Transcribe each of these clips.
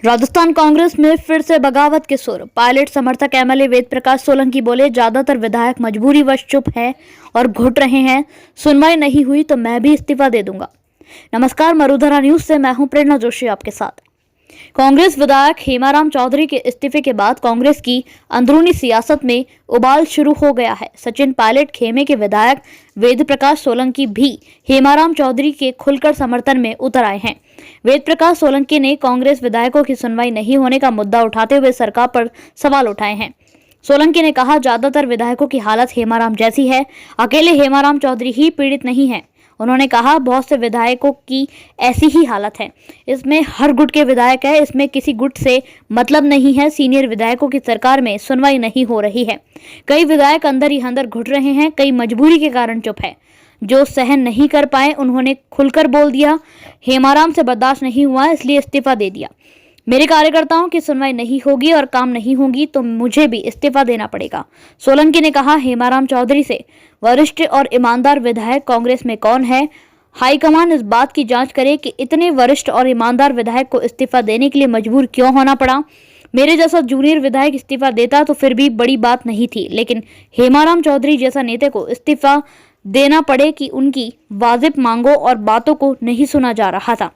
राजस्थान कांग्रेस में फिर से बगावत के सुर। पायलट समर्थक एमएलए वेद प्रकाश सोलंकी बोले, ज्यादातर विधायक मजबूरीवश चुप हैं और घुट रहे हैं। सुनवाई नहीं हुई तो मैं भी इस्तीफा दे दूंगा। नमस्कार, मरुधरा न्यूज से मैं हूं प्रेरणा जोशी आपके साथ। कांग्रेस विधायक हेमाराम चौधरी के इस्तीफे के बाद कांग्रेस की अंदरूनी सियासत में उबाल शुरू हो गया है। सचिन पायलट खेमे के विधायक वेद प्रकाश सोलंकी भी हेमाराम चौधरी के खुलकर समर्थन में उतर आए हैं। वेद प्रकाश सोलंकी ने कांग्रेस विधायकों की सुनवाई नहीं होने का मुद्दा उठाते हुए सरकार पर सवाल उठाए हैं। सोलंकी ने कहा, ज्यादातर विधायकों की हालत हेमाराम जैसी है, अकेले हेमाराम चौधरी ही पीड़ित नहीं है। उन्होंने कहा, बहुत से विधायकों की ऐसी ही हालत है। इसमें हर गुट के विधायक है, इसमें किसी गुट से मतलब नहीं है। सीनियर विधायकों की सरकार में सुनवाई नहीं हो रही है। कई विधायक अंदर ही अंदर घुट रहे हैं, कई मजबूरी के कारण चुप है। जो सहन नहीं कर पाए उन्होंने खुलकर बोल दिया। हेमाराम से बर्दाश्त नहीं हुआ, इसलिए इस्तीफा दे दिया। मेरे कार्यकर्ताओं की सुनवाई नहीं होगी और काम नहीं होगी तो मुझे भी इस्तीफा देना पड़ेगा। सोलंकी ने कहा, हेमाराम चौधरी से वरिष्ठ और ईमानदार विधायक कांग्रेस में कौन है? हाईकमान इस बात की जांच करे कि इतने वरिष्ठ और ईमानदार विधायक को इस्तीफा देने के लिए मजबूर क्यों होना पड़ा। मेरे जैसा जूनियर विधायक इस्तीफा देता तो फिर भी बड़ी बात नहीं थी, लेकिन हेमाराम चौधरी जैसा नेता को इस्तीफा देना पड़े कि उनकी वाजिब मांगों और बातों को नहीं सुना जा रहा था।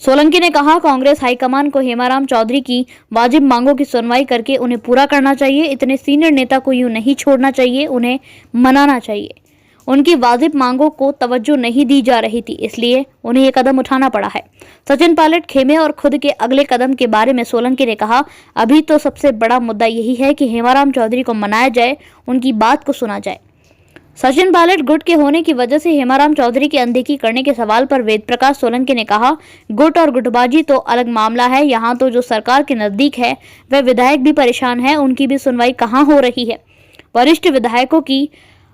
सोलंकी ने कहा, कांग्रेस हाईकमान को हेमाराम चौधरी की वाजिब मांगों की सुनवाई करके उन्हें पूरा करना चाहिए। इतने सीनियर नेता को यूं नहीं छोड़ना चाहिए, उन्हें मनाना चाहिए। उनकी वाजिब मांगों को तवज्जो नहीं दी जा रही थी, इसलिए उन्हें ये कदम उठाना पड़ा है। सचिन पायलट खेमे और खुद के अगले कदम के बारे में सोलंकी ने कहा, अभी तो सबसे बड़ा मुद्दा यही है कि हेमाराम चौधरी को मनाया जाए, उनकी बात को सुना जाए। सचिन पायलट गुट के होने की वजह से हेमाराम चौधरी की अनदेखी करने के सवाल पर वेद प्रकाश सोलंकी ने कहा, गुट और गुटबाजी तो अलग मामला है। यहाँ तो जो सरकार के नजदीक है वह विधायक भी परेशान है, उनकी भी सुनवाई कहाँ हो रही है। वरिष्ठ विधायकों की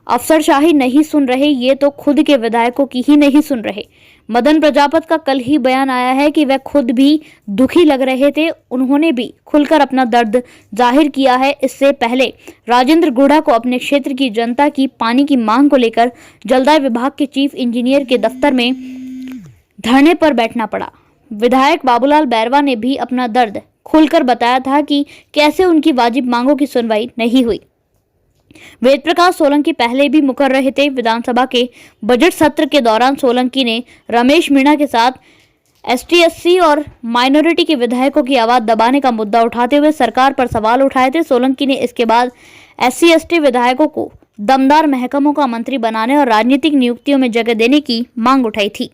अफसरशाही नहीं सुन रहे, ये तो खुद के विधायकों की ही नहीं सुन रहे। मदन प्रजापत का कल ही बयान आया है कि वह खुद भी दुखी लग रहे थे, उन्होंने भी खुलकर अपना दर्द जाहिर किया है। इससे पहले राजेंद्र गुढ़ा को अपने क्षेत्र की जनता की पानी की मांग को लेकर जलदाय विभाग के चीफ इंजीनियर के दफ्तर में धरने पर बैठना पड़ा। विधायक बाबूलाल बैरवा ने भी अपना दर्द खुलकर बताया था कि कैसे उनकी वाजिब मांगों की सुनवाई नहीं हुई। वेद प्रकाश सोलंकी पहले भी मुकर रहे थे। विधानसभा के बजट सत्र के दौरान सोलंकी ने रमेश मीणा के साथ एसटी/एससी और माइनॉरिटी के विधायकों की आवाज दबाने का मुद्दा उठाते हुए सरकार पर सवाल उठाए थे। सोलंकी ने इसके बाद SC/ST विधायकों को दमदार महकमों का मंत्री बनाने और राजनीतिक नियुक्तियों में जगह देने की मांग उठाई थी।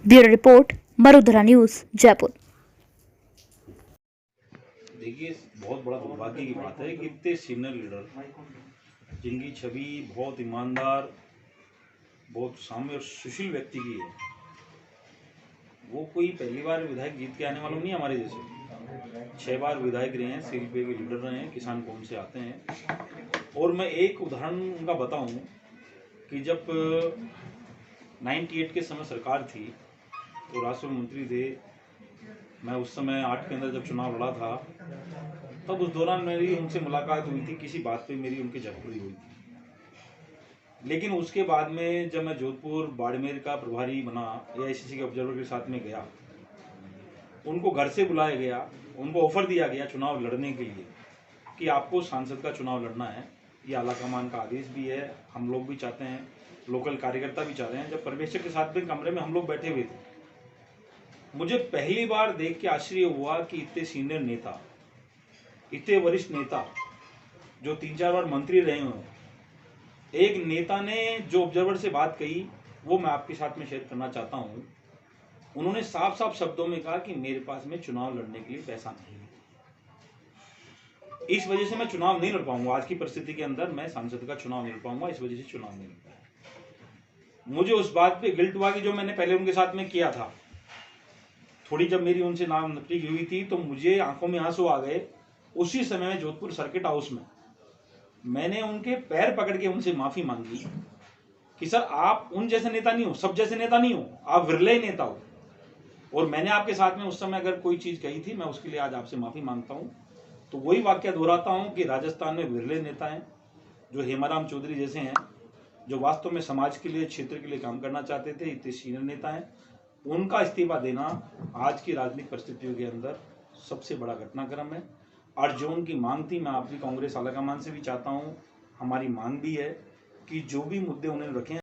Bureau report, Marudhara news, Jaipur. देखिए, बहुत बड़ा दुर्भाग्य की बात है कि इतने सीनियर लीडर जिनकी छवि बहुत ईमानदार, बहुत साम्य और सुशील व्यक्ति की है, वो कोई पहली बार विधायक जीत के आने वालों नहीं। हमारे जैसे 6 बार विधायक रहे हैं, सीपीआई के लीडर रहे हैं, किसान कौम से आते हैं। और मैं एक उदाहरण उनका बताऊं कि जब 98 के समय सरकार थी तो राष्ट्र मंत्री थे, मैं उस समय 8 के अंदर जब चुनाव लड़ा था, तब उस दौरान मेरी उनसे मुलाकात हुई थी, किसी बात पे मेरी उनकी झड़पड़ी हुई थी। लेकिन उसके बाद में जब मैं जोधपुर बाड़मेर का प्रभारी बना, AICC के ऑब्जर्वर के साथ में गया, उनको घर से बुलाया गया, उनको ऑफर दिया गया चुनाव लड़ने के लिए कि आपको सांसद का चुनाव लड़ना है। ये आलाकमान का आदेश भी है, हम लोग भी चाहते हैं, लोकल कार्यकर्ता भी चाहते हैं। जब परमेश्वर के साथ में कमरे में हम लोग बैठे हुए थे, मुझे पहली बार देख के आश्चर्य हुआ कि इतने सीनियर नेता, इतने वरिष्ठ नेता जो 3-4 बार मंत्री रहे हों, एक नेता ने जो ऑब्जर्वर से बात कही वो मैं आपके साथ में शेयर करना चाहता हूं। उन्होंने साफ साफ शब्दों में कहा कि मेरे पास में चुनाव लड़ने के लिए पैसा नहीं है, इस वजह से मैं चुनाव नहीं लड़ पाऊंगा। आज की परिस्थिति के अंदर मैं सांसद का चुनाव नहीं लड़ पाऊंगा, इस वजह से चुनाव नहीं लड़ पाऊंगा। मुझे उस बात पे गिल्ट हुआ कि जो मैंने पहले उनके साथ में किया था, थोड़ी जब मेरी उनसे नाम नपटी हुई थी तो मुझे आंखों में आंसू आ गए। उसी समय में जोधपुर सर्किट हाउस में मैंने उनके पैर पकड़ के उनसे माफी मांगी कि सर, आप उन जैसे नेता नहीं हो, सब जैसे नेता नहीं हो, आप विरले नेता हो। और मैंने आपके साथ में उस समय अगर कोई चीज कही थी, मैं उसके लिए आज आपसे माफी मांगता हूं। तो वही वाक्य दोहराता हूं कि राजस्थान में विरले नेता हैं जो हेमाराम चौधरी जैसे हैं, जो वास्तव में समाज के लिए, क्षेत्र के लिए काम करना चाहते थे, इतने सीनियर नेता हैं। उनका इस्तीफा देना आज की राजनीतिक परिस्थितियों के अंदर सबसे बड़ा घटनाक्रम है। और जो उनकी मांग थी, मैं आपकी कांग्रेस आलाकमान से भी चाहता हूँ, हमारी मांग भी है कि जो भी मुद्दे उन्होंने रखे हैं